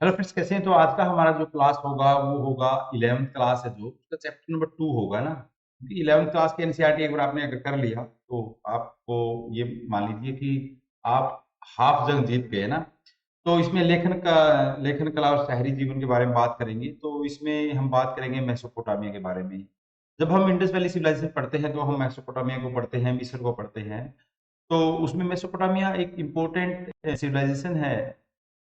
Hello friends, कैसे हैं? तो आज का हमारा जो क्लास होगा वो होगा 11th क्लास है, जो उसका चैप्टर नंबर 2 होगा ना। क्योंकि 11th क्लास की एनसीईआरटी एक बार आपने अगर कर लिया तो आपको ये मान लीजिए कि आप हाफ जंग जीत गए ना। तो इसमें लेखन कला और शहरी जीवन के बारे में बात करेंगे। तो इसमें हम बात करेंगे मेसोपोटामिया के बारे में। जब हम इंडस वैली सिविलाइजेशन पढ़ते हैं तो हम मेसोपोटामिया को पढ़ते हैं, मिस्र को पढ़ते हैं। तो उसमें मेसोपोटामिया एक इम्पोर्टेंट सिविलाइजेशन है।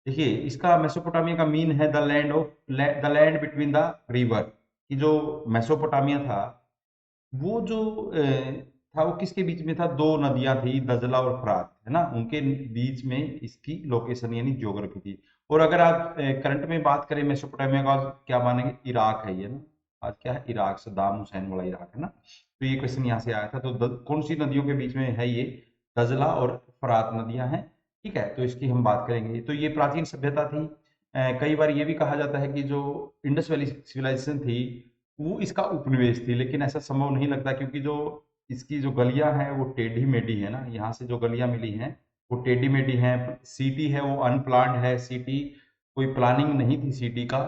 देखिए, इसका मेसोपोटामिया का मीन है the land between the river. कि जो मेसोपोटामिया था वो जो था वो किसके बीच में था? दो नदियां थी, दजला और फरात, है ना। उनके बीच में इसकी लोकेशन यानी ज्योग्राफी थी। और अगर आप करंट में बात करें मेसोपोटामिया का, क्या मानेंगे? इराक है ये ना। आज क्या है? इराक, सद्दाम हुसैन वाला इराक है ना। तो ये क्वेश्चन यहाँ से आया था। तो कौन सी नदियों के बीच में है ये? दजला और फरात नदियां हैं। ठीक है, तो इसकी हम बात करेंगे। तो ये प्राचीन सभ्यता थी। कई बार ये भी कहा जाता है कि जो इंडस वैली सिविलाइजेशन थी वो इसका उपनिवेश थी, लेकिन ऐसा संभव नहीं लगता, क्योंकि जो इसकी जो गलियां हैं वो टेढ़ी मेढ़ी है ना। यहाँ से जो गलियां मिली हैं वो टेढ़ी मेढ़ी हैं। सिटी है वो अनप्लान्ड है। सिटी कोई प्लानिंग नहीं थी सिटी का।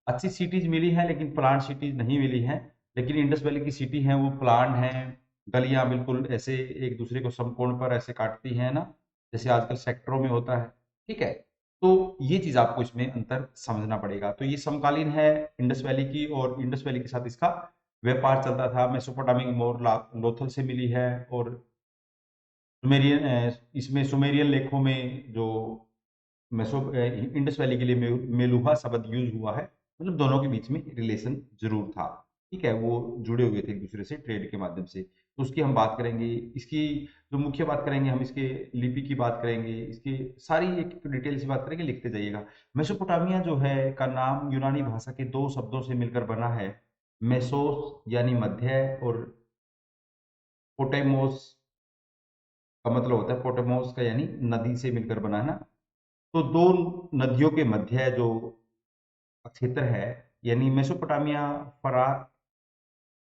अच्छी सिटीज मिली है लेकिन प्लान सिटीज नहीं मिली हैं। लेकिन इंडस वैली की सिटी है वो प्लान है। गलियां बिल्कुल ऐसे एक दूसरे को समकोण पर ऐसे काटती हैं ना, जैसे आजकल सेक्टरों में होता है। ठीक है, तो ये चीज आपको इसमें अंतर समझना पड़ेगा। तो ये समकालीन है इंडस वैली की, और इंडस वैली के साथ इसका व्यापार चलता था। मेसोपोटामिक मोर लोथल से मिली है। और इसमें सुमेरियन लेखों में जो इंडस वैली के लिए मेलुहा शब्द यूज हुआ है। मतलब दोनों के बीच में रिलेशन जरूर था। ठीक है, वो जुड़े हुए थे एक दूसरे से ट्रेड के माध्यम से। तो उसकी हम बात करेंगे। इसकी जो मुख्य बात करेंगे हम, इसके लिपि की बात करेंगे, इसकी सारी एक डिटेल से बात करेंगे, लिखते जाइएगा। मेसोपोटामिया जो है का नाम यूनानी भाषा के दो शब्दों से मिलकर बना है। मेसोस यानी मध्य, और पोटेमोस का मतलब होता है, पोटेमोस का यानी नदी से मिलकर बना है ना। तो दो नदियों के मध्य जो क्षेत्र है, यानी मेसोपोटामिया, फरात,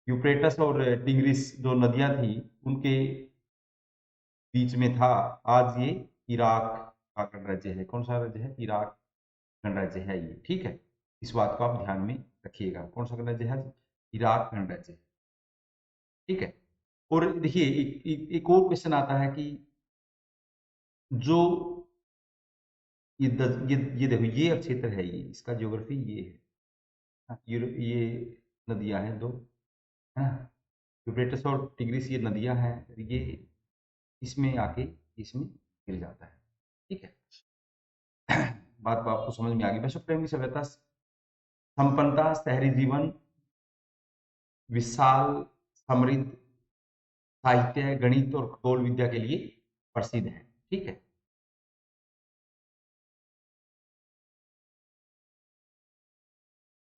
यूफ्रेटस और टिग्रिस जो नदियां थी उनके बीच में था। आज ये इराक का गणराज्य है। कौन सा राज्य है? इराक गणराज्य है ये। ठीक है, इस बात को आप ध्यान में रखिएगा। कौन सा गणराज्य है? इराक गणराज्य है। ठीक है। और देखिए, एक और क्वेश्चन आता है कि जो ये देखो, ये क्षेत्र है, ये इसका ज्योग्राफी ये है। हाँ, ये नदियां हैं दो, है ना। यूफ्रेटस और टिग्रिस ये नदियां हैं। ये इसमें आके इसमें गिर जाता है। ठीक है। बात आपको समझ में आ गई। मेसोपोटामिया की सभ्यता संपन्नता, शहरी जीवन, विशाल, समृद्ध, साहित्य, गणित और खगोल विद्या के लिए प्रसिद्ध है। ठीक है।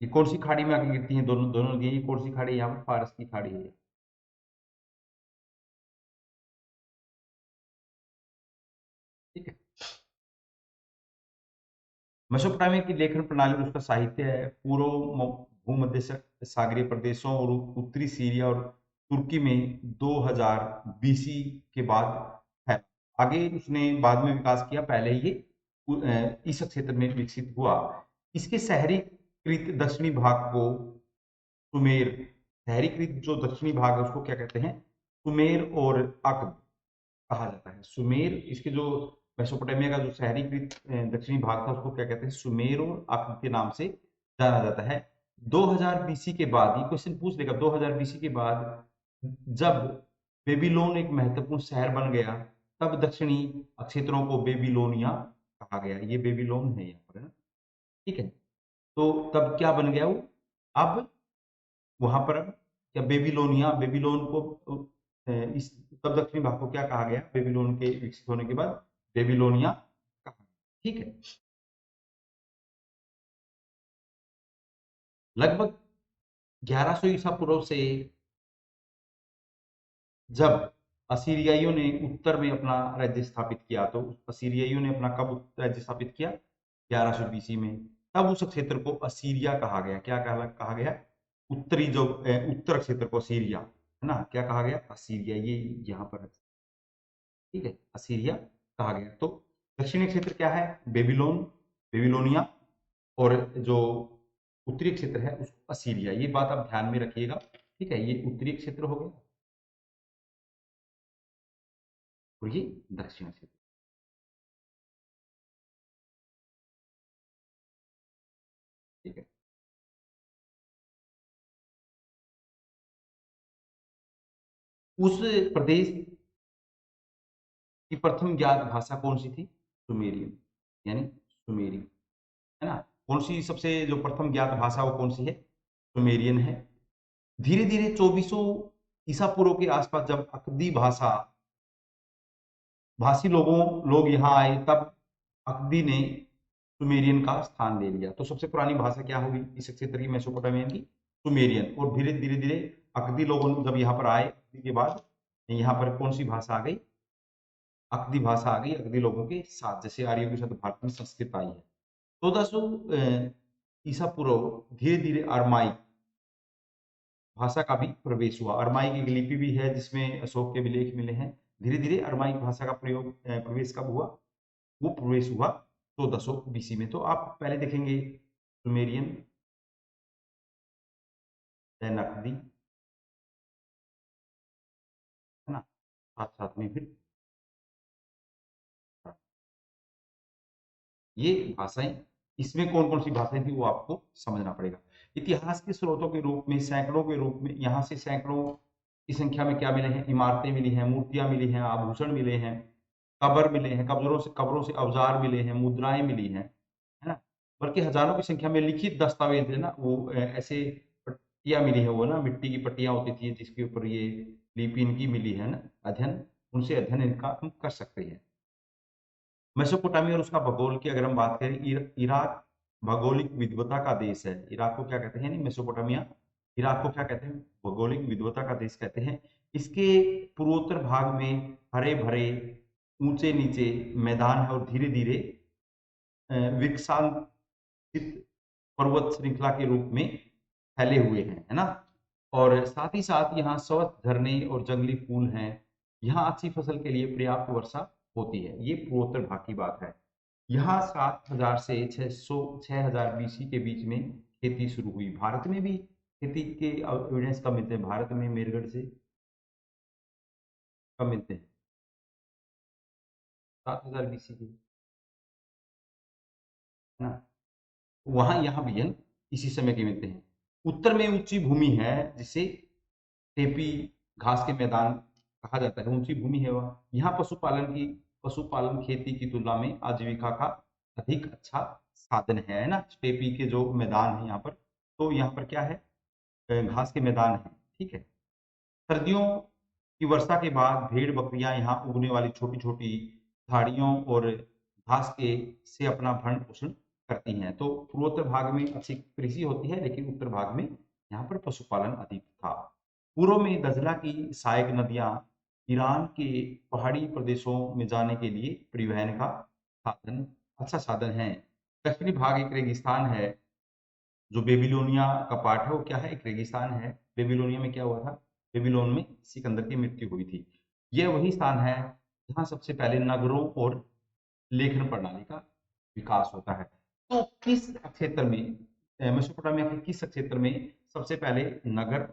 ये कौन सी खाड़ी में आके गिरती हैं? दोनों दोनों नदियां। ये कौन सी खाड़ी है? यहाँ पर फारस की खाड़ी है। ठीक है। मेसोपोटामिया की लेखन प्रणाली और उसका साहित्य है भूमध्य सागरीय प्रदेशों और उत्तरी सीरिया और तुर्की में 2000 बीसी के बाद है। आगे उसने बाद में विकास किया, पहले ही ये इस क्षेत्र में विकसित हुआ। इसके शहरीकृत दक्षिणी भाग को सुमेर, शहरीकृत जो दक्षिणी भाग है उसको क्या कहते हैं? सुमेर और अक्क कहा जाता है। सुमेर, इसके जो मेसोपोटामिया का जो शहरीकृत दक्षिणी भाग था उसको क्या कहते हैं? सुमेर और अक्क के नाम से जाना जाता है। 2000 बीसी के बाद, ये क्वेश्चन पूछ लेगा, 2000 बीसी के बाद जब बेबीलोन एक महत्वपूर्ण शहर बन गया, तब दक्षिणी क्षेत्रों को बेबीलोनिया कहा गया। ये बेबीलोन है यहाँ पर, है ना। ठीक है। तो तब क्या बन गया वो? अब वहां पर अब क्या बेबीलोनिया, बेबीलोन को इस तब दक्षिणी भाग को क्या कहा गया? बेबीलोन के विकसित होने के बाद बेबीलोनिया कहा गया। ठीक है। लगभग 1100 ईसा पूर्व से जब असीरियाइयों ने उत्तर में अपना राज्य स्थापित किया, तो असीरियाइयों ने अपना कब राज्य स्थापित किया? 1100 बीसी में। तब उस क्षेत्र को असीरिया कहा गया। क्या कहा गया? उत्तरी जो उत्तर क्षेत्र को असीरिया, है ना। क्या कहा गया? असीरिया। ये यहाँ पर है। ठीक है, असीरिया कहा गया। तो दक्षिणी क्षेत्र क्या है? Babylon, Babylonia. और जो उत्तरी क्षेत्र है उसको असीरिया। ये बात आप ध्यान में रखिएगा, ठीक है। ये उत्तरी क्षेत्र हो गया और ये दक्षिण क्षेत्र। ठीक है। उस प्रदेश की प्रथम ज्ञात भाषा कौन सी थी? सुमेरियन, यानी सुमेरी, है ना। कौन सी सबसे जो प्रथम ज्ञात भाषा वो कौन सी है? सुमेरियन है। धीरे धीरे 2400 ईसा पूर्व के आसपास जब अकदी भाषा भाषी लोग यहाँ आए, तब अकदी ने सुमेरियन का स्थान ले लिया। तो सबसे पुरानी भाषा क्या होगी इस क्षेत्र की, मेसोपोटामिया की? सुमेरियन। और धीरे धीरे धीरे अकदी लोग जब यहाँ पर आए, अकदी के बाद यहाँ पर कौन सी भाषा आ गई? अकदी भाषा आ गई, अकदी लोगों के साथ, जैसे आर्यों के साथ भारत में संस्कृत आई है। 1400 ईसा पूर्व धीरे धीरे अरमाइक भाषा का भी प्रवेश हुआ। अरमाइक एक लिपि भी है जिसमें अशोक के विलेख मिले हैं। धीरे धीरे अरमाइक भाषा का प्रवेश कब हुआ? वो प्रवेश हुआ 1400 बीसी में। तो आप पहले देखेंगे सुमेरियन, देन अकदी, है ना, साथ साथ में फिर ये भाषाएं। इसमें कौन कौन सी भाषाएं थी वो आपको समझना पड़ेगा। इतिहास के स्रोतों के रूप में, सैकड़ों के रूप में, यहाँ से सैकड़ों की संख्या में क्या मिले हैं? इमारतें मिली हैं, मूर्तियां मिली हैं, आभूषण मिले हैं, कब्र मिले हैं, कब्रों से औजार मिले हैं, मुद्राएं मिली हैं, है ना। बल्कि हजारों की संख्या में लिखित दस्तावेज है ना, वो ऐसे पट्टियां मिली है, वो ना मिट्टी की पट्टियां होती थी जिसके ऊपर ये लिपि इनकी मिली है ना, अध्ययन, उनसे अध्ययन इनका हम कर सकते हैं। मेसोपोटामिया और उसका भूगोल की अगर हम बात करें, इराक भौगोलिक विद्वता का देश है। इराक को क्या कहते हैं? नहीं, मेसोपोटामिया, इराक को क्या कहते हैं? भौगोलिक विद्वता का देश कहते हैं। इसके पूर्वोत्तर भाग में हरे भरे ऊंचे नीचे मैदान है और धीरे धीरे विकसांत पर्वत श्रृंखला के रूप में फैले हुए हैं, है ना। और साथ ही साथ यहाँ स्वच्छ झरने और जंगली फूल हैं। यहाँ अच्छी फसल के लिए पर्याप्त वर्षा होती है। ये पूर्वोत्तर भाग की बात है। यहाँ 7000 से 6000 बीसी के बीच में खेती शुरू हुई। भारत में भी खेती के एविडेंस कब मिलते हैं? भारत में मेरगढ़ से कब मिलते हैं? 7000 बीसी के, है ना। वहां यहाँ भी है, इसी समय के मिलते हैं। उत्तर में ऊंची भूमि है जिसे टेपी घास के मैदान कहा जाता है, ऊंची भूमि है वह। यहाँ पशुपालन खेती की तुलना में आजीविका का अधिक अच्छा साधन है ना। टेपी के जो मैदान है यहाँ पर, तो यहाँ पर क्या है? घास के मैदान है, ठीक है। सर्दियों की वर्षा के बाद भेड़ बकरियां यहाँ उगने वाली छोटी छोटी झाड़ियों और घास के से अपना भरण पोषण करती हैं। तो पूर्वोत्तर भाग में अच्छी कृषि होती है, लेकिन उत्तर भाग में यहाँ पर पशुपालन अधिक था। पूर्व में दजला की सहायक नदियां ईरान के पहाड़ी प्रदेशों में जाने के लिए परिवहन का साधन, अच्छा साधन है। दक्षिणी भाग एक रेगिस्तान है। जो बेबीलोनिया का पार्ट है वो क्या है? एक रेगिस्तान है। बेबीलोनिया में क्या हुआ था? बेबीलोन में सिकंदर की मृत्यु हुई थी। यह वही स्थान है जहाँ सबसे पहले नगरों और लेखन प्रणाली का विकास होता है। तो किस क्षेत्र में, मेसोपोटामिया के किस क्षेत्र में सबसे पहले नगर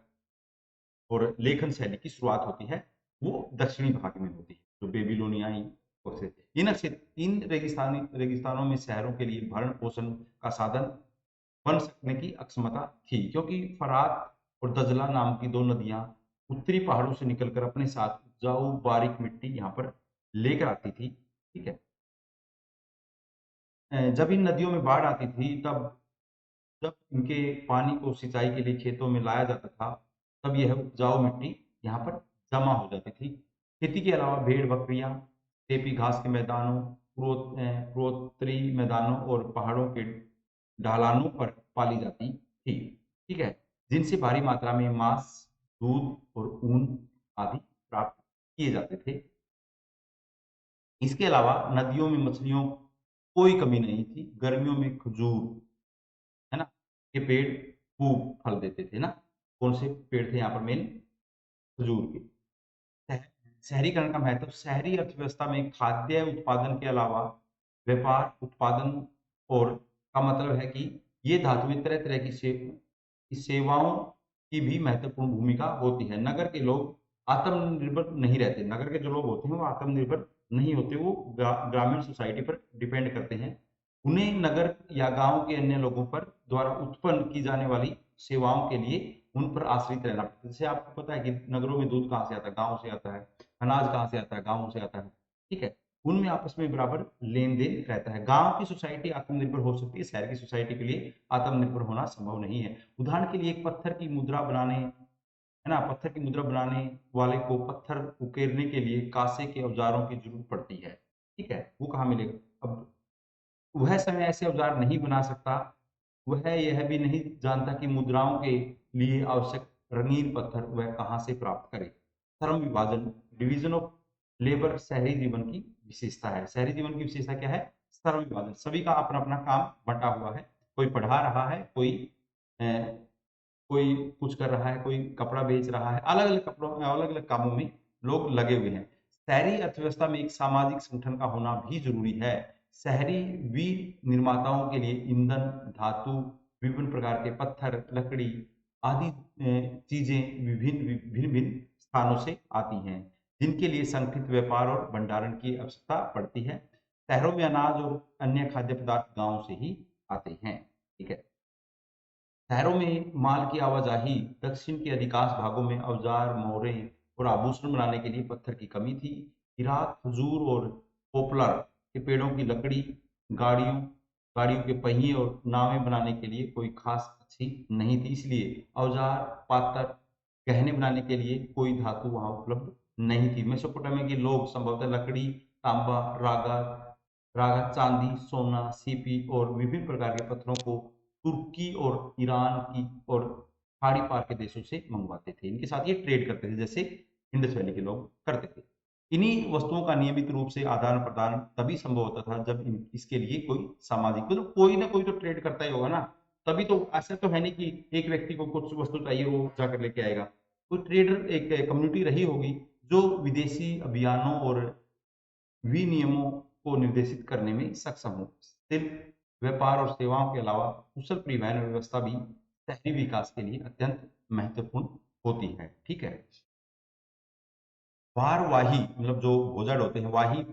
और लेखन शैली की शुरुआत होती है? वो दक्षिणी भाग में होती है, जो बेबीलोनियाई इन रेगिस्तानों में शहरों के लिए भरण पोषण का साधन बन सकने की अक्षमता थी, क्योंकि फरात और दजला नाम की दो नदियां उत्तरी पहाड़ों से निकलकर अपने साथ उपजाऊ बारीक मिट्टी यहाँ पर लेकर आती थी, ठीक है। जब इन नदियों में बाढ़ आती थी, तब जब इनके पानी को सिंचाई के लिए खेतों में लाया जाता था, तब यह उपजाऊ मिट्टी यहाँ पर जमा हो जाती थी। खेती के अलावा भेड़ बकरियां टेपी घास के मैदानों, पूर्वोत्तरी मैदानों और पहाड़ों के ढलानों पर पाली जाती थी, ठीक है, जिनसे भारी मात्रा में मांस, दूध और ऊन आदि प्राप्त किए जाते थे। इसके अलावा नदियों में मछलियों कोई कमी नहीं थी। गर्मियों में खजूर, है ना, के पेड़ खूब फल देते थे ना। कौन से पेड़ थे यहाँ पर मेन? खजूर के। शहरीकरण का महत्व, शहरी अर्थव्यवस्था में खाद्य उत्पादन के अलावा व्यापार, उत्पादन और का मतलब है कि ये धातुएं तरह तरह की सेवाओं की भी महत्वपूर्ण भूमिका होती है। नगर के लोग आत्मनिर्भर नहीं रहते, नगर के जो लोग होते हैं वो आत्मनिर्भर नहीं होते, वो ग्रामीण सोसाइटी पर डिपेंड करते हैं। उन्हें नगर या गांव के अन्य लोगों पर द्वारा उत्पन्न की जाने वाली सेवाओं के लिए उन पर आश्रित रहना पड़ता है। जैसे आपको पता है कि नगरों में दूध कहाँ से आता है, गाँव से आता है, अनाज कहाँ से आता है, गाँव से आता है, ठीक है। उनमें आपस में बराबर लेन देन रहता है। गांव की सोसाइटी आत्मनिर्भर हो सकती है, शहर की सोसाइटी के लिए आत्मनिर्भर होना संभव नहीं है। उदाहरण के लिए एक पत्थर की मुद्रा बनाने, है ना, पत्थर की मुद्रा बनाने वाले को पत्थर उकेरने के लिए कांसे के औजारों की जरूरत पड़ती है, ठीक है। वो कहाँ मिलेगा? अब वह स्वयं ऐसे औजार नहीं बना सकता, वह यह भी नहीं जानता कि मुद्राओं के लिए आवश्यक रंगीन पत्थर वह कहाँ से प्राप्त करे। श्रम विभाजन, डिवीजन ऑफ लेबर शहरी जीवन की विशेषता है। शहरी जीवन की विशेषता क्या है? श्रम विभाजन, सभी का अपना अपना काम बंटा हुआ है। कोई पढ़ा रहा है, कोई कुछ कर रहा है, कोई कपड़ा बेच रहा है, अलग अलग कपड़ों में अलग अलग कामों में लोग लगे हुए हैं। शहरी अर्थव्यवस्था में एक सामाजिक संगठन का होना भी जरूरी है। शहरी विनिर्माताओं के लिए ईंधन, धातु, विभिन्न प्रकार के पत्थर, लकड़ी आदि चीजें विभिन्न भिन्न भिन्न स्थानों से आती हैं, जिनके लिए संगठित व्यापार और भंडारण की आवश्यकता पड़ती है। शहरों में अनाज और अन्य खाद्य पदार्थ गांव से ही आते हैं, ठीक है। शहरों में माल की आवाजाही, दक्षिण के अधिकांश भागों में औजार, मोहरे और आभूषण बनाने के लिए पत्थर की कमी थी। इराक, खजूर और पोपलर के पेड़ों की लकड़ी, गाड़ियों गाड़ियों के पहिए और नावें बनाने के लिए कोई खास अच्छी नहीं थी, इसलिए औजार, पात्र, गहने बनाने के लिए कोई धातु वहां उपलब्ध नहीं थी। मेसोपोटामिया के लोग संभवतः लकड़ी, तांबा, रागा, चांदी, सोना, सीपी और विभिन्न प्रकार के पत्थरों को तुर्की और ईरान की और खाड़ी पार के देशों से मंगवाते थे। इनके साथ ये ट्रेड करते थे, जैसे इंडस वैली के लोग करते थे। इन्हीं वस्तुओं का नियमित रूप से आदान प्रदान तभी संभव होता था जब इसके लिए कोई सामाजिक, मतलब कोई ना कोई तो ट्रेड करता ही होगा ना, तभी तो। ऐसा तो है नहीं कि एक व्यक्ति को कुछ वस्तु चाहिए वो जाकर लेके आएगा। कोई ट्रेडर, एक कम्युनिटी रही होगी जो विदेशी अभियानों और विनियमों को निर्देशित करने में सक्षम हो। सिर्फ व्यापार और सेवाओं के अलावा कुशल परिवहन व्यवस्था भी शहरी विकास के लिए अत्यंत महत्वपूर्ण होती है, ठीक है। भारवाही, मतलब जो भोजड़ होते हैं, वाही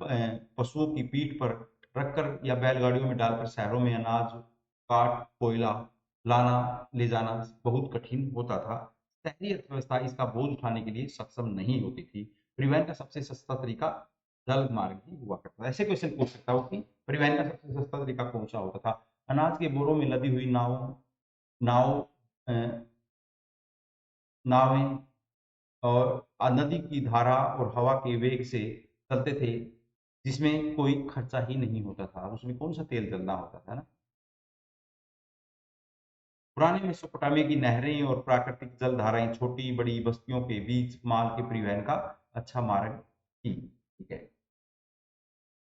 पशुओं की पीठ पर रखकर या बैलगाड़ियों में डालकर शहरों में अनाज, काठ, कोयला लाना ले जाना बहुत कठिन होता था। शहरी अर्थव्यवस्था इसका बोझ उठाने के लिए सक्षम नहीं होती थी। परिवहन का सबसे सस्ता तरीका जल मार्ग ही हुआ करता था। ऐसे क्वेश्चन पूछ सकता हो कि परिवहन का सबसे सस्ता तरीका कौन सा होता था? अनाज के बोरों में लदी हुई नाव अ, नावें और नदी की धारा और हवा के वेग से चलते थे, जिसमें कोई खर्चा ही नहीं होता था, उसमें कौन सा तेल चलना होता था ना। पुराने मेसोपोटामिया की नहरें और प्राकृतिक जल धाराएं छोटी बड़ी बस्तियों के बीच माल के परिवहन का अच्छा मार्ग थी, ठीक है।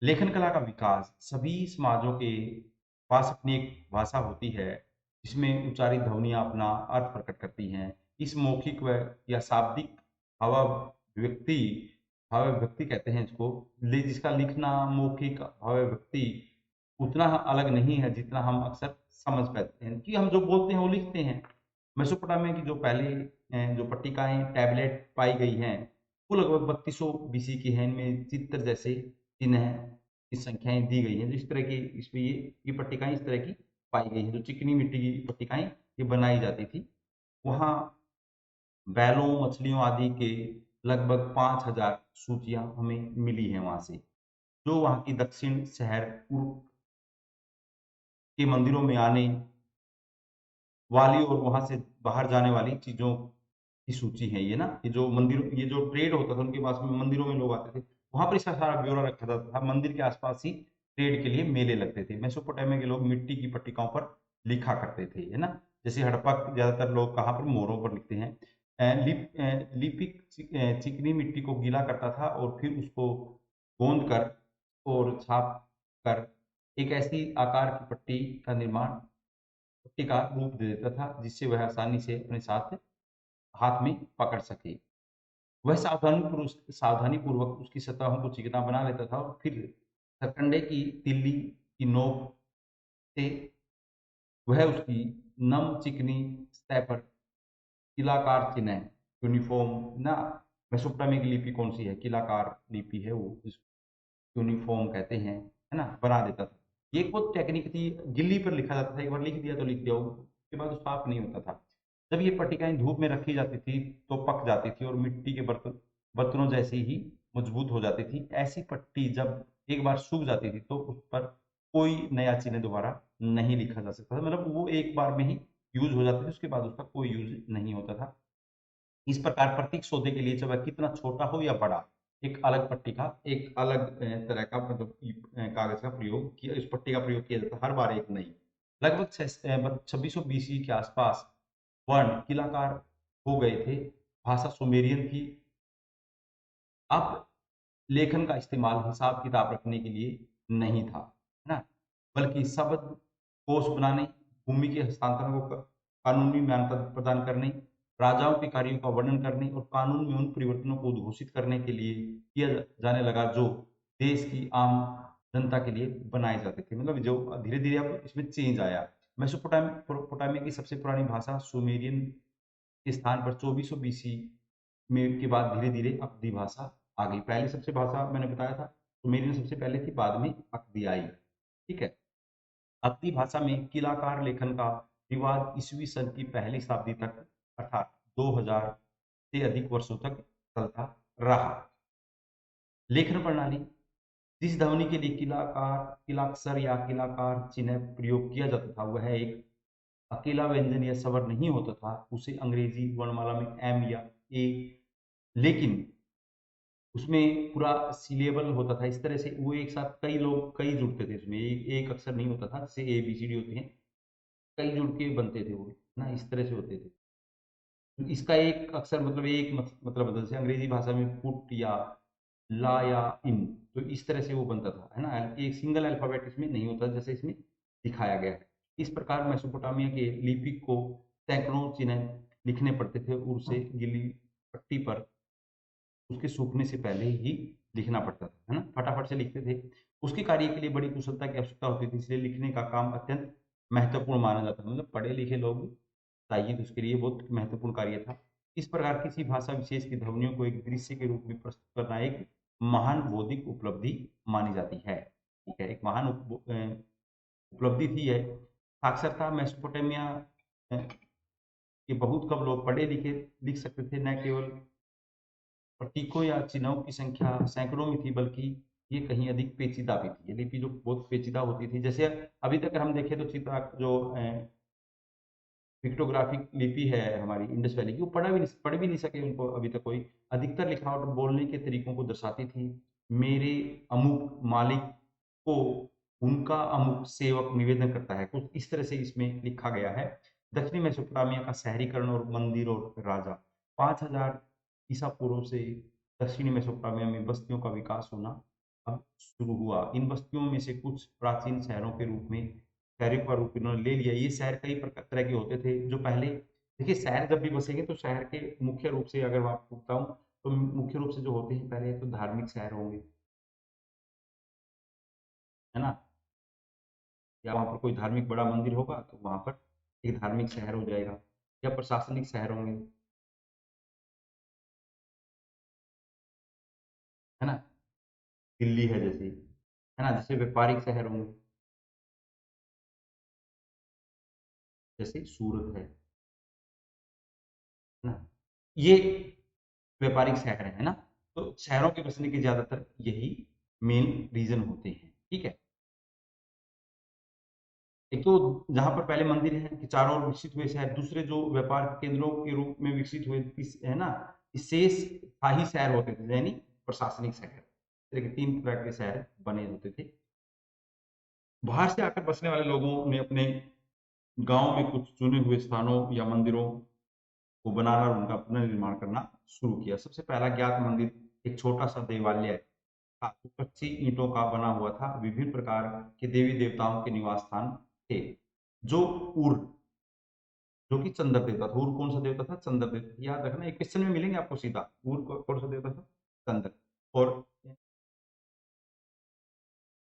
लेखन कला का विकास, सभी समाजों के पास अपनी एक भाषा होती है जिसमें उच्चारित ध्वनियां अपना अर्थ प्रकट करती हैं। इस मौखिक व या शाब्दिक भावाभिव्यक्ति भावाभिव्यक्ति कहते हैं इसको, जिसका लिखना मौखिक भावाभिव्यक्ति उतना अलग नहीं है जितना हम अक्सर समझ पाते हैं कि हम जो बोलते हैं वो लिखते हैं। मेसोपोटामिया की जो पहले जो पट्टिकाएं टैबलेट पाई गई हैं वो लगभग 3200 बीसी की हैं। इनमें चित्र जैसे चिन्ह की संख्याएं दी गई हैं। जिस तरह की इसमें ये पट्टिकाएं इस तरह की पाई गई हैं, जो चिकनी मिट्टी की पट्टिकाएं ये बनाई जाती थी। वहाँ बैलों, मछलियों आदि के लगभग 5000 सूचियां हमें मिली हैं वहां से, जो वहां की दक्षिण शहर पूर्व के मंदिरों में आने वाली और वहां से बाहर जाने वाली चीजों की सूची है। ये ना, ये जो मंदिर, ये जो ट्रेड होता था उनके पास में, मंदिरों में लोग आते थे, वहां पर इसका सारा ब्यौरा रखा जाता था। मंदिर के आसपास ही ट्रेड के लिए मेले लगते थे। मेसोपोटामिया के लोग मिट्टी की पट्टिकाओं पर लिखा करते थे, है ना। जैसे हड़प्पा ज्यादातर लोग कहाँ पर, मोहरों पर लिखते हैं। लिपिक चिकनी मिट्टी को गीला करता था और फिर उसको गोंद कर और छाप कर एक ऐसी आकार की पट्टी का निर्माण, पट्टी का रूप दे देता था जिससे वह आसानी से अपने साथ हाथ में पकड़ सके। वह सावधानी पूर्वक उसकी सतहों को चिकना बना लेता था और फिर सरकंडे की तिल्ली की नोक से वह उसकी नम चिकनी सतह पर किलाकार चिन्ह यूनिफॉर्म ना। मेसोपोटामिया की लिपि कौन सी है, किलाकार लिपि है, वो यूनिफॉर्म कहते हैं, है ना, बना देता था। ये एक बहुत टेक्निक थी, गिल्ली पर लिखा जाता था, एक बार लिख दिया तो लिख दिया, उसके बाद वो साफ नहीं होता था। जब ये पट्टिकाएं धूप में रखी जाती थी तो पक जाती थी और मिट्टी के बर्तनों जैसी ही मजबूत हो जाती थी। ऐसी पट्टी जब एक बार सूख जाती थी तो उस पर कोई नया चिन्ह दोबारा नहीं लिखा जा सकता था, मतलब वो एक बार में ही यूज हो जाती थी, उसके बाद उसका कोई यूज नहीं होता था। इस प्रकार प्रतीक सौदे के लिए चाहे वह कितना छोटा हो या बड़ा, एक अलग पट्टी का, एक अलग तरह का मतलब कागज का प्रयोग किया, इस पट्टी का प्रयोग किया जाता है, हर बार एक नई। लगभग 2600 BC के आसपास वर्ण किलाकार हो गए थे। भाषा सुमेरियन थी। अब लेखन का इस्तेमाल हिसाब किताब रखने के लिए नहीं था, है ना, बल्कि शब्द कोश बनाने, भूमि के हस्तांतरण को कानूनी मान्यता प्रदान करने, राजाओं के कार्यों का वर्णन करने और कानून में उन परिवर्तनों को उद्घोषित करने के लिए किया जाने लगा जो देश की आम जनता के लिए बनाए जाते थे। मतलब जो धीरे धीरे अब इसमें चेंज आया। मेसोपोटामिया की सबसे पुरानी भाषा सुमेरियन के स्थान पर 2400 BC में के बाद धीरे धीरे अवधी भाषा आ गई। पहली सबसे भाषा मैंने बताया था सुमेरियन सबसे पहले थी, बाद में अवधी आई। ठीक है। अवधी भाषा में किलाकार लेखन का रिवाज ईस्वी सन की पहली शताब्दी तक अर्थात 2000 से अधिक वर्षों तक चलता रहा। लेखन प्रणाली, जिस ध्वनि के लिए किलाकार, किलाक्षर या किलाकार चिन्ह प्रयोग किया जाता था वह एक अकेला व्यंजन या स्वर नहीं होता था, उसे अंग्रेजी वर्णमाला में एम या ए, लेकिन उसमें पूरा सिलेबल होता था। इस तरह से वो एक साथ कई लोग कई जुड़ते थे उसमें, एक अक्षर नहीं होता था जैसे ए बी सी डी होते हैं, कई जुड़ के बनते थे वो ना, इस तरह से होते थे। इसका एक अक्षर मतलब एक मतलब बदल, जैसे अंग्रेजी भाषा में पुट या ला या इन, तो इस तरह से वो बनता था, है ना। एक सिंगल अल्फाबेट इसमें नहीं होता जैसे इसमें दिखाया गया है। इस प्रकार मेसोपोटामिया के लिपि को सैकड़ों चिन्ह लिखने पड़ते थे, उसे गीली पट्टी पर उसके सूखने से पहले ही लिखना पड़ता था, है ना, फटाफट से लिखते थे। उसके कार्य के लिए बड़ी कुशलता की आवश्यकता होती थी, इसलिए लिखने का काम अत्यंत महत्वपूर्ण माना जाता था। मतलब पढ़े लिखे लोग चाहिए, तो उसके लिए बहुत महत्वपूर्ण कार्य था। इस प्रकार किसी भाषा विशेष की ध्वनियों को एक दृश्य के रूप में प्रस्तुत करना एक महान बौद्धिक उपलब्धि मानी जाती है। ठीक है, एक महान उपलब्धि थी है। साक्षरता, मेसोपोटामिया के बहुत कम लोग पढ़े लिखे लिख सकते थे, न केवल प्रतीकों या चिन्हों की संख्या सैकड़ों में थी, बल्कि ये कहीं अधिक पेचीदा भी थी। ये लिपि जो बहुत पेचीदा होती थी, जैसे अभी तक हम देखें तो चित्रा जो पिक्टोग्राफिक लिपि है हमारी इंडस वैली की, वो पढ़ भी नहीं सके उनको अभी तक कोई। अधिकतर लिखावट बोलने के तरीकों को दर्शाती थी। मेरे अमुक मालिक को उनका अमुक सेवक निवेदन करता है, कुछ इस तरह से इसमें लिखा गया है। दक्षिणी मेसोपोटामिया का शहरीकरण और मंदिर और राजा, 5000 ईसा पूर्व से दक्षिणी मेसोपोटामिया में बस्तियों का विकास होना अब शुरू हुआ। इन बस्तियों में से कुछ प्राचीन शहरों के रूप में, शहरों का रूप इन्होंने ले लिया। ये शहर कई तरह के होते थे जो पहले, देखिए शहर जब भी बसेंगे तो शहर के मुख्य रूप से अगर मैं आपको बताऊं तो मुख्य रूप से जो होते हैं पहले तो धार्मिक शहर होंगे, है ना, या वहाँ पर कोई धार्मिक बड़ा मंदिर होगा तो वहाँ पर एक धार्मिक शहर हो जाएगा, या प्रशासनिक शहर होंगे, है ना, दिल्ली है जैसे, है ना, जैसे व्यापारिक शहर होंगे जैसे सूरत है ना, ये व्यापारिक शहर है ना। तो शहरों के बसने के ज्यादातर यही मेन रीजन होते हैं। ठीक है। एक तो जहां पर पहले मंदिर है कि चारों ओर विकसित हुए शहर, दूसरे जो व्यापार के केंद्रों के रूप में विकसित हुए है ना, शेष शाही शहर होते थे, यानी प्रशासनिक शहर। इस तरह के 3 तरह के शहर बने होते थे। बाहर से आकर बसने वाले लोगों ने अपने गांव में कुछ चुने हुए स्थानों या मंदिरों को बनाना और उनका पुनर्निर्माण करना शुरू किया। सबसे पहला ज्ञात मंदिर एक छोटा सा देवालय था जो कच्ची ईंटों का बना हुआ था। विभिन्न प्रकार के देवी देवताओं के निवास स्थान थे। जो उर, जो कि चंद्र देवता था। उर कौन सा देवता था? चंद्र देवता। याद रखना, एक क्वेश्चन में मिलेंगे आपको सीधा, उर कौन सा देवता था? चंद्र। और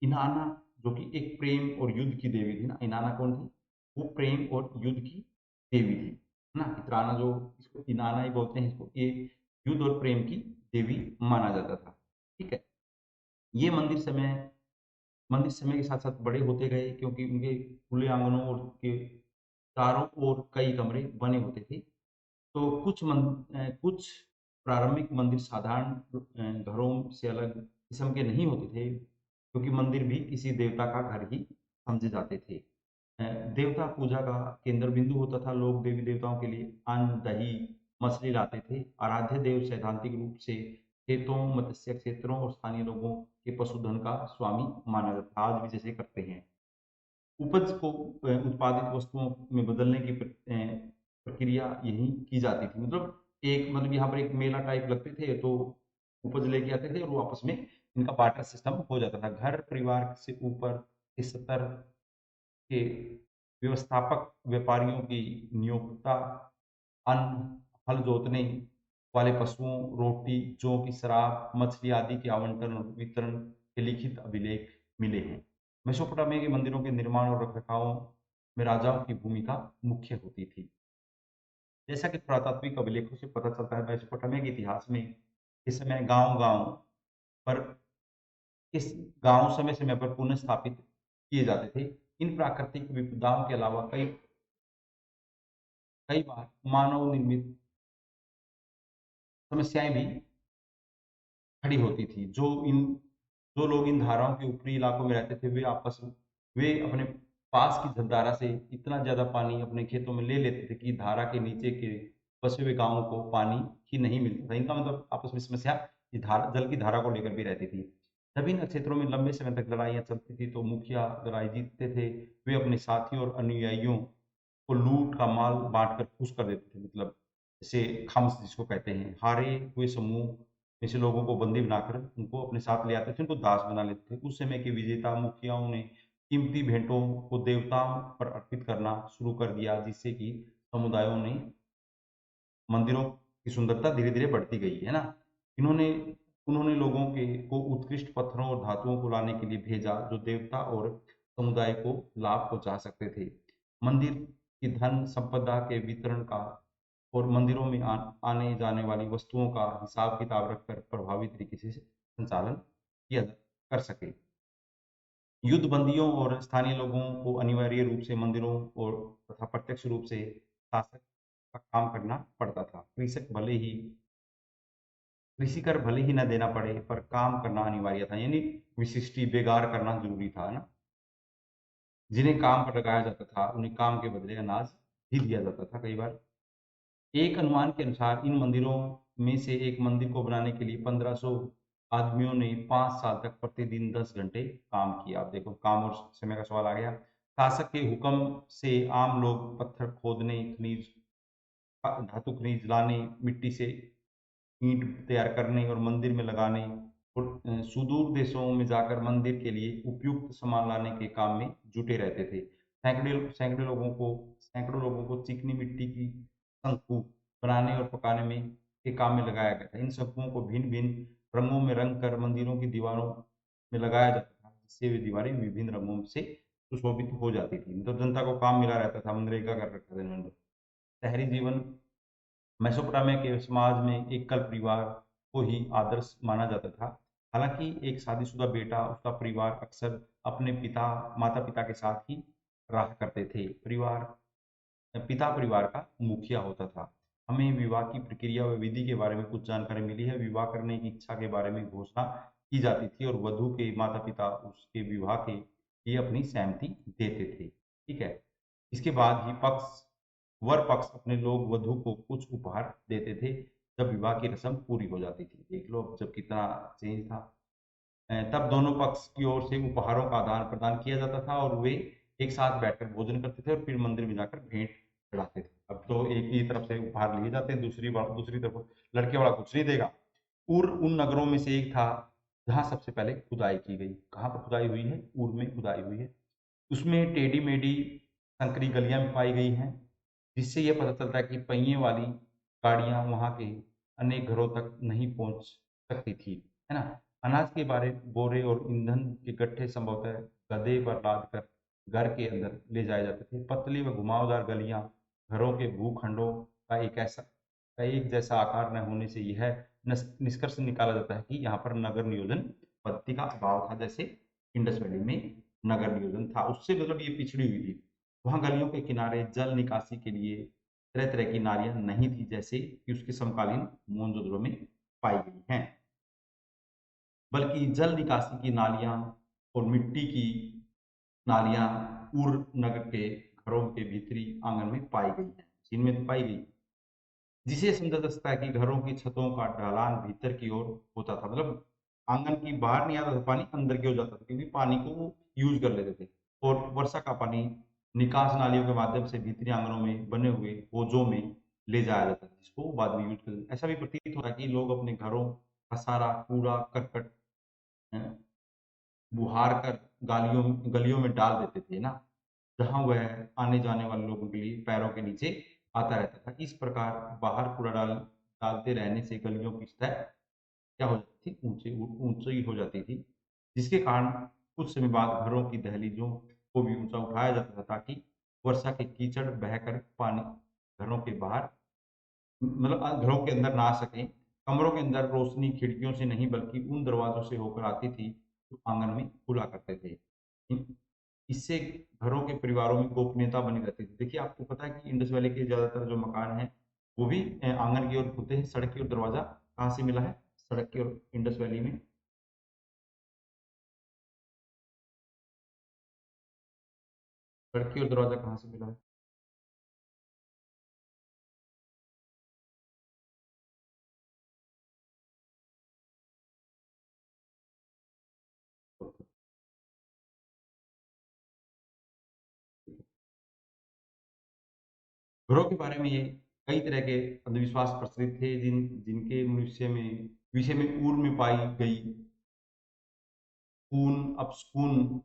इनाना, जो कि एक प्रेम और युद्ध की देवी थी ना। इनाना कौन थी? वो प्रेम और युद्ध की देवी थी, है ना? इत्राना जो इसको इनाना ही बोलते हैं इसको, ये युद्ध और प्रेम की देवी माना जाता था, ठीक है? ये मंदिर समय के साथ-साथ बड़े होते गए क्योंकि उनके खुले आँगनों और के चारों ओर कई कमरे बने होते थे। तो कुछ प्रारंभिक मंदिर साधारण घरों से अलग किस्म के नहीं होते थे, क्योंकि मंदिर भी किसी देवता का घर ही समझे जाते थे। देवता पूजा का केंद्र बिंदु होता था, लोग देवी-देवताओं के लिए अन्न, दही, मछली लाते थे। आराध्य देव सैद्धांतिक रूप से खेतों, मत्स्य क्षेत्रों और स्थानीय लोगों के पशुधन का स्वामी माना जाता था, आज भी जैसे करते हैं। उपज को उत्पादित वस्तुओं में बदलने की प्रक्रिया यहीं की जाती थी। मतलब यहाँ पर एक मेला टाइप लगते थे, तो उपज लेके आते थे और वो आपस में इनका बार्टर सिस्टम हो जाता था। घर परिवार से ऊपर के स्तर के व्यवस्थापक व्यापारियों की नियोक्ता अन्न, हल जोतने वाले पशुओं, रोटी, जौ की शराब, मछली आदि के आवंटन और वितरण के लिखित अभिलेख मिले हैं। मेसोपोटामिया के मंदिरों के निर्माण और रखरखाव में राजाओं की भूमिका मुख्य होती थी। जैसा कि पुरातात्विक अभिलेखों से पता चलता है, मेसोपोटामिया के इतिहास में इस समय गाँव-गाँव पर इस गाँव समय-समय पर पुनः स्थापित किए जाते थे। इन प्राकृतिक विपदाओं के अलावा कई बार मानव निर्मित समस्याएँ भी खड़ी होती थी। जो लोग इन धाराओं के ऊपरी इलाकों में रहते थे, वे अपने पास की जलधारा से इतना ज़्यादा पानी अपने खेतों में ले लेते थे कि धारा के नीचे के बसे हुए गाँवों को पानी ही नहीं मिलता था। इनका मतलब आपस में समस्या ये धारा जल की धारा को लेकर भी रहती थी। जब इन क्षेत्रों में लंबे समय तक लड़ाइयाँ चलती थी, तो मुखिया लड़ाई जीतते थे। वे अपने साथियों और अनुयायियों को लूट का माल बाँट कर खुश कर देते थे, मतलब जैसे खम्स जिसको कहते हैं। हारे हुए समूह ऐसे लोगों को बंदी बनाकर उनको अपने साथ ले आते थे, उनको दास बना लेते थे। उस समय के विजेता मुखियाओं ने कीमती भेंटों को देवताओं पर अर्पित करना शुरू कर दिया, जिससे कि समुदायों ने मंदिरों की सुंदरता धीरे-धीरे बढ़ती गई, है ना? इन्होंने उन्होंने लोगों को उत्कृष्ट पत्थरों और धातुओं को लाने के लिए भेजा, जो देवता और समुदाय को लाभ पहुँचा सकते थे। मंदिर की धन संपदा के वितरण का और मंदिरों में आने जाने वाली वस्तुओं का हिसाब-किताब रखकर प्रभावी तरीके से संचालन किया कर सके। युद्ध बंदियों और स्थानीय लोगों को अनिवार्य रूप से मंदिरों और तथा प्रत्यक्ष रूप से शासक का काम करना पड़ता था। कृषि कर भले ही न देना पड़े, पर काम करना अनिवार्य था, यानी विशिष्टि बेगार करना ज़रूरी था, है ना? जिन्हें काम पर लगाया जाता था, उन्हें काम के बदले अनाज भी दिया जाता था कई बार। एक अनुमान के अनुसार इन मंदिरों में से एक मंदिर को बनाने के लिए 1500 आदमियों ने 5 साल तक प्रतिदिन 10 घंटे काम किया। अब देखो काम और समय का सवाल आ गया। शासक के हुक्म से आम लोग पत्थर खोदने, धातु खनिज लाने, मिट्टी से ईंट तैयार करने और मंदिर में लगाने और सुदूर देशों में जाकर मंदिर के लिए उपयुक्त सामान लाने के काम में जुटे रहते थे। सैकड़ों लोगों को चिकनी मिट्टी की शंकु बनाने और पकाने में के काम में लगाया गया था। इन शंकुओं को भिन्न-भिन्न रंगों में रंग कर मंदिरों की दीवारों में लगाया जाता था, जिससे वे दीवारें विभिन्न रंगों से सुशोभित हो जाती थी। मतलब जनता को काम मिला रहता था, मनरेगा कर रखा था इन्होंने। शहरी जीवन मेसोपोटामिया के समाज में एकल परिवार को ही आदर्श माना जाता था। हालांकि एक शादीशुदा बेटा, उसका परिवार अक्सर अपने माता-पिता के साथ ही रहा करते थे। पिता परिवार का मुखिया होता था। हमें विवाह की प्रक्रिया व विधि के बारे में कुछ जानकारी मिली है। विवाह करने की इच्छा के बारे में घोषणा की जाती थी और वधू के माता-पिता उसके विवाह के लिए अपनी सहमति देते थे। ठीक है? इसके बाद ही वर पक्ष अपने लोग वधू को कुछ उपहार देते थे, जब विवाह की रस्म पूरी हो जाती थी। देख लो अब जब कितना चेंज था। तब दोनों पक्ष की ओर से उपहारों का आदान-प्रदान किया जाता था और वे एक साथ बैठकर भोजन करते थे और फिर मंदिर में जाकर भेंट चढ़ाते थे। अब तो एक ही तरफ से उपहार लिए जाते हैं, दूसरी तरफ लड़के वाला कुछ नहीं देगा। उर उन नगरों में से एक था जहाँ सबसे पहले खुदाई की गई। कहाँ पर खुदाई हुई है? उर में खुदाई हुई है। उसमें टेढ़ी-मेढ़ी संकरी गलियाँ भी पाई गई हैं, जिससे ये पता चलता है कि पहिए वाली गाड़ियाँ वहाँ के अनेक घरों तक नहीं पहुँच सकती थी, है ना? अनाज के बोरे और ईंधन के गट्ठे संभवतः गधे पर लादकर घर के अंदर ले जाए जाते थे। पतली व घुमावदार गलियां घरों के भूखंडों का एक जैसा आकार न होने से यह निष्कर्ष निकाला जाता है कि यहाँ पर नगर नियोजन पद्धति का अभाव था। जैसे इंडस वैली में नगर नियोजन था, उससे मतलब ये पिछड़ी हुई थी। वहां गलियों के किनारे जल निकासी के लिए तरह तरह की नालियां नहीं थी, जैसे कि उसके समकालीन मोहनजोदड़ो में पाई गई हैं, बल्कि जल निकासी की नालियां और मिट्टी की नालियां उर नगर के घरों के भीतरी आंगन में पाई गई हैं, इनमें तो पाई गई, जिसे समझा जा सकता है कि घरों की छतों का ढलान भीतर की ओर होता था। मतलब आंगन की बाहर नहीं आता था पानी, अंदर की ओर जाता था, क्योंकि पानी को वो यूज कर लेते थे। और वर्षा का पानी निकास नालियों के माध्यम से भीतरी आंगनों में बने हुए होजों में ले जाया जाता था, जिसको बाद में यूज करते। ऐसा भी प्रतीत होता है कि लोग अपने घरों का सारा कूड़ा करकट बुहार कर गलियों में डाल देते थे ना, जहां वह आने जाने वाले लोगों के लिए पैरों के नीचे आता रहता था। इस प्रकार बाहर कूड़ा डालते रहने से गलियों की सतह क्या हो जाती थी, ऊंची हो जाती थी, जिसके कारण कुछ समय बाद घरों की दहलीजों को भी ऊंचा उठाया जाता था, ताकि वर्षा के कीचड़ बहकर पानी घरों के बाहर मतलब घरों के अंदर ना आ सकें। कमरों के अंदर रोशनी खिड़कियों से नहीं बल्कि उन दरवाजों से होकर आती थी जो आंगन में खुला करते थे। इससे घरों के परिवारों में गोपनीयता बनी रहती थी। देखिए, आपको पता है कि इंडस वैली के ज़्यादातर जो मकान हैं, वो भी आंगन की ओर खुलते हैं। सड़क की ओर दरवाज़ा कहाँ से मिला है? सड़क की ओर इंडस वैली में सड़क की ओर दरवाज़ा कहाँ से मिला है? घरों के बारे में ये कई तरह के अंधविश्वास प्रचलित थे, जिनके विषय में पूर्व में पाई गई खून अपशकुन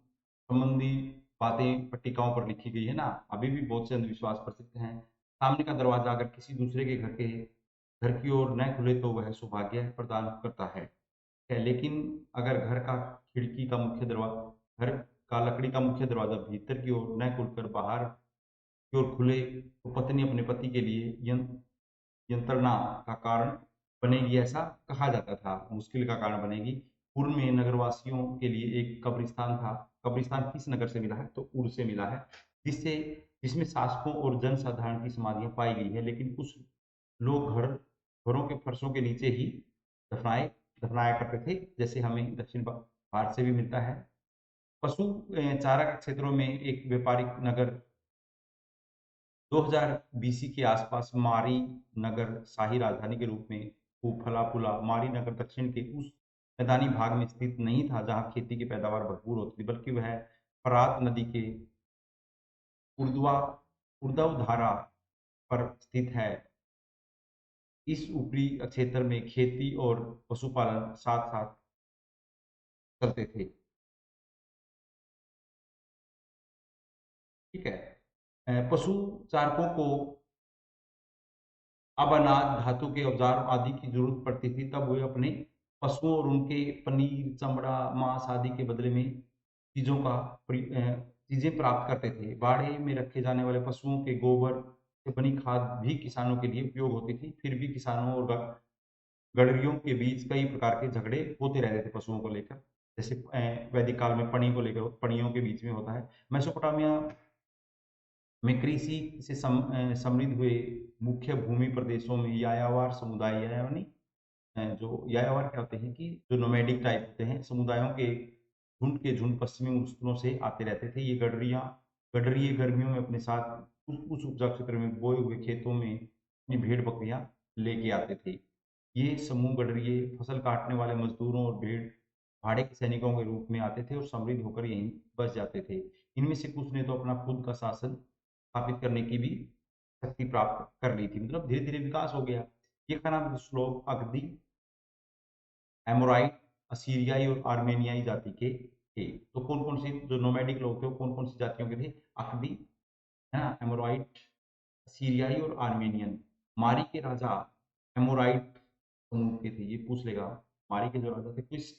संबंधी बातें पट्टिकाओं पर लिखी गई है ना, अभी भी बहुत से अंधविश्वास प्रसिद्ध हैं। सामने का दरवाजा अगर किसी दूसरे के घर की ओर न खुले तो वह सौभाग्य प्रदान करता है, लेकिन अगर खिड़की का मुख्य दरवाजा घर का लकड़ी का मुख्य दरवाजा भीतर की ओर न खुलकर बाहर की ओर खुले तो पत्नी अपने पति के लिए यंत्रणा का कारण बनेगी, ऐसा कहा जाता था। मुश्किल का कारण बनेगी। पूर्व में नगरवासियों के लिए एक कब्रिस्तान था। कब्रिस्तान किस नगर से मिला है? तो उर से मिला है, जिससे जिसमें शासकों और जनसाधारण की समाधियां पाई गई है, लेकिन कुछ लोग घरों के फर्शों के नीचे ही दफनाए दफनाया करते थे, जैसे हमें दक्षिण भारत से भी मिलता है। पशु चारा के क्षेत्रों में एक व्यापारिक नगर 2000 बीसी के आसपास मारी नगर शाही राजधानी के रूप में खूब फला फूला। मारी नगर दक्षिण के उस मैदानी भाग में स्थित नहीं था जहां खेती की पैदावार भरपूर होती थी, बल्कि वह फरात नदी के उर्ध्वा उर्ध्व धारा पर स्थित है। इस ऊपरी क्षेत्र में खेती और पशुपालन साथ साथ चलते थे। ठीक है। पशु चारकों को अब अनाज धातु के औजार आदि की जरूरत पड़ती थी, तब वे अपने पशुओं और उनके पनीर चमड़ा मांस आदि के बदले में चीजें प्राप्त करते थे। बाड़े में रखे जाने वाले पशुओं के गोबर से बनी खाद भी किसानों के लिए उपयोग होती थी। फिर भी किसानों और गडरियों के बीच कई प्रकार के झगड़े होते रहते थे पशुओं को लेकर। जैसे वैदिक काल में पणी को लेकर, पणियों के बीच में होता है। मेसोपोटामिया में कृषि से समृद्ध हुए मुख्य भूमि प्रदेशों में यायावर समुदाय, यानी जो यायावर क्या होते हैं कि जो नोमैडिक टाइप होते हैं, समुदायों के झुंड पश्चिमी स्तरों से आते रहते थे। ये गडरिये गर्मियों में अपने साथ उस उपजाऊ क्षेत्र में बोए हुए खेतों में अपनी भेड़ बकरियां लेके आते थे। ये समूह गडरिये फसल काटने वाले मजदूरों और भेड़ भाड़े के सैनिकों के रूप में आते थे और समृद्ध होकर यहीं बस जाते थे। इनमें से कुछ ने तो अपना खुद का शासन स्थापित करने की भी शक्ति प्राप्त कर ली थी। मतलब धीरे धीरे विकास हो गया। ये क्या नाम श्लोक अगदी एमोराइट असीरियाई और आर्मेनियाई जाति के थे। तो कौन कौन से जो नोमैडिक लोग थे वो कौन कौन सी जातियों के थे? अकदी, है ना, एमोराइट, सीरियाई और आर्मेनियन। मारी के राजा एमोराइट समूह के थे, ये पूछ लेगा। मारी के जो राजा थे किस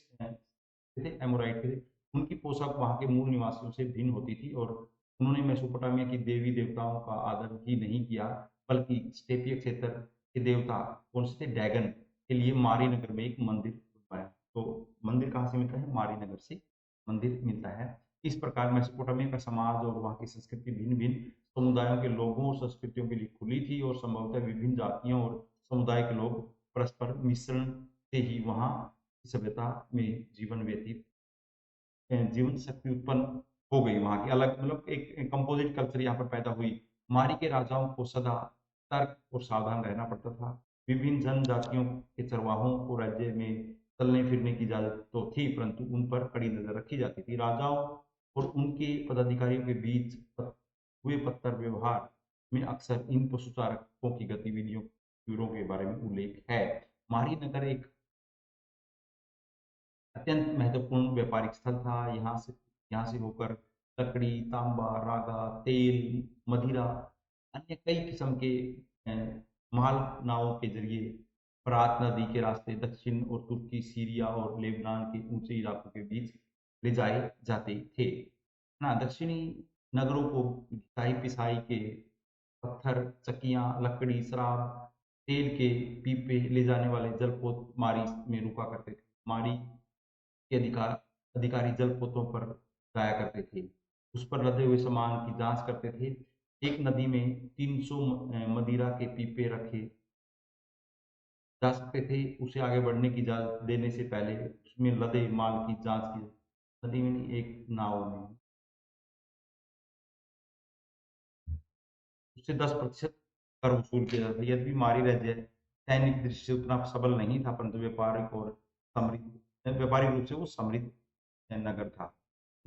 थे? एमोराइट के थे। उनकी पोशाक वहां के मूल निवासियों से भिन्न होती थी और उन्होंने मेसोपोटामिया की देवी देवताओं का आदर ही नहीं किया, बल्कि स्टेपीय क्षेत्र के देवता कौन से थे, डैगन के लिए मारी नगर में एक मंदिर बनवाया। तो मंदिर कहाँ से मिलता है, मारी नगर से मंदिर मिलता है। इस प्रकार मेसोपोटामिया का समाज और वहाँ की संस्कृति भिन्न भिन्न समुदायों के लोगों और संस्कृतियों के लिए खुली थी, और संभवतः विभिन्न जातियों और समुदाय के लोग परस्पर मिश्रण से ही वहाँ की सभ्यता में जीवन शक्ति उत्पन्न हो गई, वहाँ की अलग मतलब एक कंपोजिट कल्चर यहाँ पर पैदा हुई। मारी के राजाओं को सदा तर्क और सावधान रहना पड़ता था। विभिन्न जनजातियों के चरवाहों को राज्य में चलने फिरने की इजाजत तो थी, परंतु उन पर कड़ी नजर रखी जाती थी। राजाओं और उनके पदाधिकारियों के बीच हुए पत्थर व्यवहार में अक्सर इन पशुचारकों की गतिविधियों के बारे में उल्लेख है। मारी नगर एक अत्यंत महत्वपूर्ण व्यापारिक स्थल था। यहाँ से होकर लकड़ी, तांबा, रागा, तेल, मदिरा, अन्य कई किस्म के माल नावों के जरिए फरात नदी के रास्ते दक्षिण और तुर्की, सीरिया और लेबनान के ऊंचे इलाकों के बीच ले जाए जाते थे ना। दक्षिणी नगरों को घिसाई पिसाई के पत्थर, चक्कियां, लकड़ी, शराब, तेल के पीपे ले जाने वाले जलपोत मारी में रुका करते थे। मारी के अधिकारी जलपोतों पर जाया करते थे, उस पर लदे हुए सामान की जांच करते थे। एक नदी में 300 मदिरा के पीपे रखे जा सकते थे। उसे आगे बढ़ने की इजाजत देने से पहले उसमें लदे माल की जांच की, नदी में नहीं, एक नाव में उससे 10% कर वसूल किया जाता था। यद्यपि मारी राज्य सैनिक दृष्टि से उतना सबल नहीं था, परंतु व्यापारिक रूप से वो समृद्ध नगर था,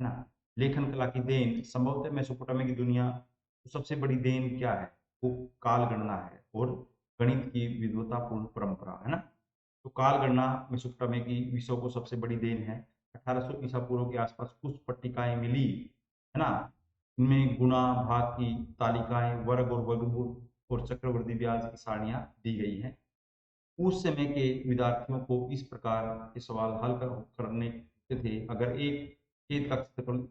है ना। लेखन कला की देन, संभवतः मेसोपोटामिया की दुनिया की सबसे बड़ी देन क्या है, वो काल गणना है और गणित की विद्वतापूर्ण परंपरा, है ना। तो काल गणना मेसोपोटामिया की विश्व को सबसे बड़ी देन है। 1800 ईसा पूर्व के आसपास कुछ पट्टिकाएं मिली, है ना। इनमें गुणा भाग की तालिकाएं, वर्ग और वर्गमूल और चक्रवृद्धि ब्याज की सारणियां दी गई हैं। उस समय के विद्यार्थियों को इस प्रकार के सवाल हल करने थे। अगर एक खेत का क्षेत्रफल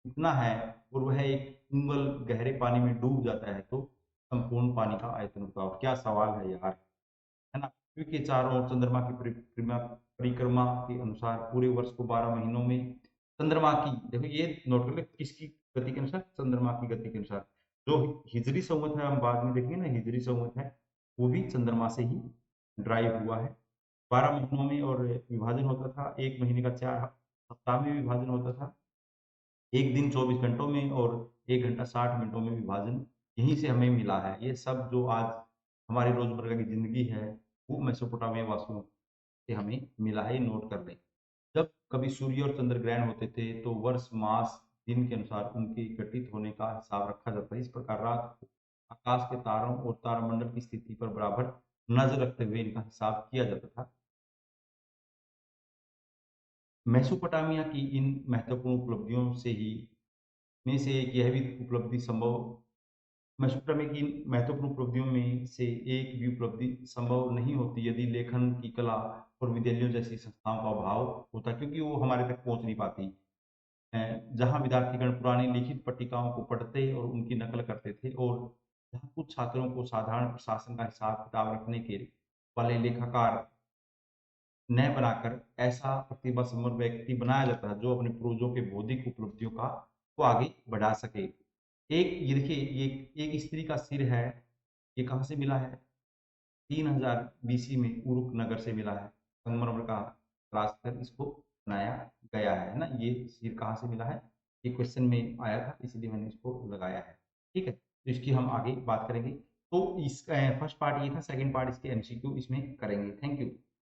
इतना है और वह एक उंगल गहरे पानी में डूब जाता है, तो संपूर्ण पानी का आयतन बताओ। क्या सवाल है यार, है ना। पृथ्वी के चारों ओर चंद्रमा की परिक्रमा के अनुसार पूरे वर्ष को 12 महीनों में चंद्रमा की, देखो ये नोट कर ले, किसकी गति के अनुसार, चंद्रमा की गति के अनुसार। जो हिजरी संवत है, हम बाद में देखेंगे ना, हिजरी संवत है वो भी चंद्रमा से ही ड्राइव हुआ है। 12 महीनों में और विभाजन होता था। एक महीने का 4 सप्ताह में विभाजन होता था। एक दिन 24 घंटों में और 1 घंटा 60 मिनटों में विभाजन यहीं से हमें मिला है। ये सब जो आज हमारी रोजमर्रा की जिंदगी है, वो मेसोपोटामिया वासियों से हमें मिला है, नोट कर लें। जब कभी सूर्य और चंद्र ग्रहण होते थे, तो वर्ष, मास, दिन के अनुसार उनके घटित होने का हिसाब रखा जाता है। इस प्रकार रात को आकाश के तारों और तारामंडल की स्थिति पर बराबर नजर रखते हुए इनका हिसाब किया जाता था। मेसोपोटामिया की इन महत्वपूर्ण उपलब्धियों से ही में से एक यह भी उपलब्धि संभव मेसोपोटामिया की महत्वपूर्ण उपलब्धियों में से एक भी उपलब्धि संभव नहीं होती यदि लेखन की कला और विद्यालयों जैसी संस्थाओं का अभाव होता, क्योंकि वो हमारे तक पहुंच नहीं पाती। जहाँ विद्यार्थीगण पुरानी लिखित पट्टिकाओं को पढ़ते और उनकी नकल करते थे, और जहाँ कुछ छात्रों को साधारण प्रशासन का हिसाब किताब रखने के वाले लेखाकार न बनाकर ऐसा प्रतिभा संपन्न व्यक्ति बनाया जाता है जो अपने पूर्वजों के बौद्धिक उपलब्धियों का को आगे बढ़ा सके। एक ये देखिए, ये एक स्त्री का सिर है, ये कहाँ से मिला है, 3000 बीसी में उरुक नगर से मिला है। संगमरमर का तराश कर इसको बनाया गया है ना। ये सिर कहाँ से मिला है, ये क्वेश्चन में आया था, इसलिए मैंने इसको लगाया है। ठीक है, तो इसकी हम आगे बात करेंगे। तो इसका फर्स्ट पार्ट ये था, सेकंड पार्ट इसके एमसीक्यू इसमें करेंगे। Thank you.